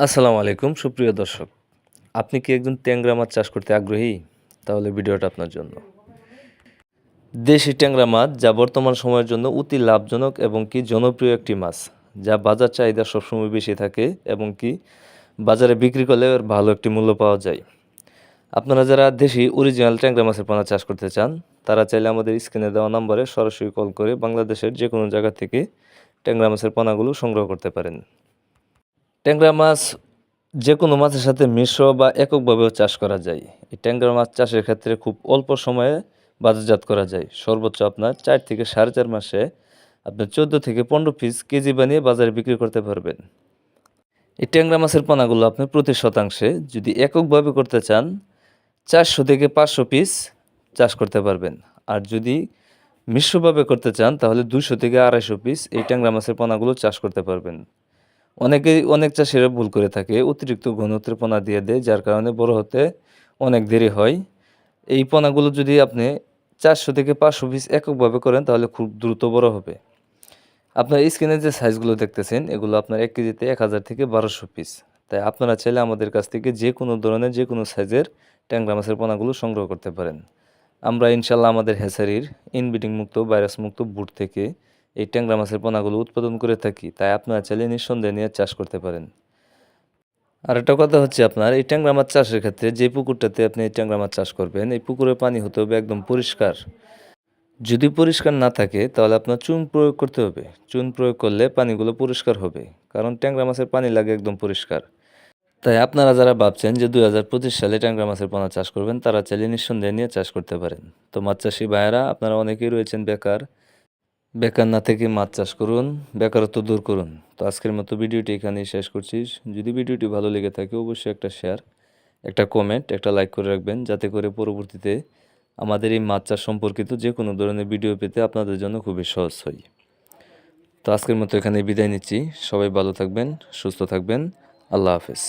আসসালামু আলাইকুম সুপ্রিয় দর্শক। আপনি কি একজন ট্যাংরা মাছ চাষ করতে আগ্রহী? তাহলে ভিডিওটা আপনার জন্য। দেশি ট্যাংরা মাছ যা বর্তমান সময়ের জন্য অতি লাভজনক এবং কি জনপ্রিয় একটি মাছ, যা বাজার চাহিদা সবসময় বেশি থাকে এবং কি বাজারে বিক্রি করলে এর ভালো একটি মূল্য পাওয়া যায়। আপনারা যারা দেশি অরিজিনাল ট্যাংরা মাছের পোনা চাষ করতে চান, তারা চাইলে আমাদের স্ক্রিনে দেওয়া নম্বরে সরাসরি কল করে বাংলাদেশের যে কোনো জায়গা থেকে ট্যাংরা মাছের পোনাগুলো সংগ্রহ করতে পারেন। ট্যাংরা মাছ যে কোনো মাছের সাথে মিশ্র বা এককভাবেও চাষ করা যায়। এই ট্যাংরা মাছ চাষের ক্ষেত্রে খুব অল্প সময়ে বাজারজাত করা যায়। সর্বোচ্চ আপনার 4 থেকে 4.5 মাসে আপনি 14 থেকে 15 পিস কেজি বানিয়ে বাজারে বিক্রি করতে পারবেন। এই ট্যাংরা মাছের পোনাগুলো আপনি প্রতি শতাংশে যদি এককভাবে করতে চান 400 থেকে 500 পিস চাষ করতে পারবেন। আর যদি মিশ্রভাবে করতে চান তাহলে 200 থেকে 250 পিস এই ট্যাংরা মাছের পোনাগুলো চাষ করতে পারবেন। অনেক চাষিরা ভুল করে থাকে, অতিরিক্ত ঘনত্বের পোনা দিয়ে দেয়, যার কারণে বড় হতে অনেক দেরি হয়। এই পোনাগুলো যদি আপনি 400 থেকে 500 পিস এককভাবে করেন তাহলে খুব দ্রুত বড় হবে। আপনার স্ক্রিনে যে সাইজগুলো দেখতেছেন এগুলো আপনার 1 কেজিতে 1000 থেকে 1200 পিস। তাই আপনারা চাইলে আমাদের কাছ থেকে যে কোনো ধরনের যে কোনো সাইজের ট্যাংরা মাছের পোনাগুলো সংগ্রহ করতে পারেন। আমরা ইনশাল্লাহ আমাদের হ্যাচারির ইনব্রিডিং মুক্ত ভাইরাস মুক্ত বুট থেকে এই ট্যাংরা মাছের পোনাগুলো উৎপাদন করে থাকি, তাই আপনারা চাইলে নিঃসন্দেহে নিয়ে চাষ করতে পারেন। আর একটা কথা হচ্ছে, আপনার এই ট্যাংরা মাছ চাষের ক্ষেত্রে যে পুকুরটাতে আপনি এই ট্যাংরা মাছ চাষ করবেন এই পুকুরের পানি হতে হবে একদম পরিষ্কার। যদি পরিষ্কার না থাকে তাহলে আপনার চুন প্রয়োগ করতে হবে। চুন প্রয়োগ করলে পানিগুলো পরিষ্কার হবে, কারণ ট্যাংরা মাছের পানি লাগে একদম পরিষ্কার। তাই আপনারা যারা ভাবছেন যে 2025 সালে ট্যাংরা মাছের পোনা চাষ করবেন, তারা চাইলে নিঃসন্দেহে নিয়ে চাষ করতে পারেন। তো মাছ চাষি ভাইয়েরা, আপনারা অনেকেই রয়েছেন বেকার। বেকার না থেকে মাছ চাষ করুন, বেকারত্ব দূর করুন। তো আজকের মতো ভিডিওটি এখানেই শেষ করছি। যদি ভিডিওটি ভালো লেগে থাকে অবশ্যই একটা শেয়ার, একটা কমেন্ট, একটা লাইক করে রাখবেন, যাতে করে পরবর্তীতে আমাদের এই মাছ চাষ সম্পর্কিত যে কোনো ধরনের ভিডিও পেতে আপনাদের জন্য খুবই সহজ হয়। তো আজকের মতো এখানে বিদায় নিচ্ছি। সবাই ভালো থাকবেন, সুস্থ থাকবেন। আল্লাহ হাফেজ।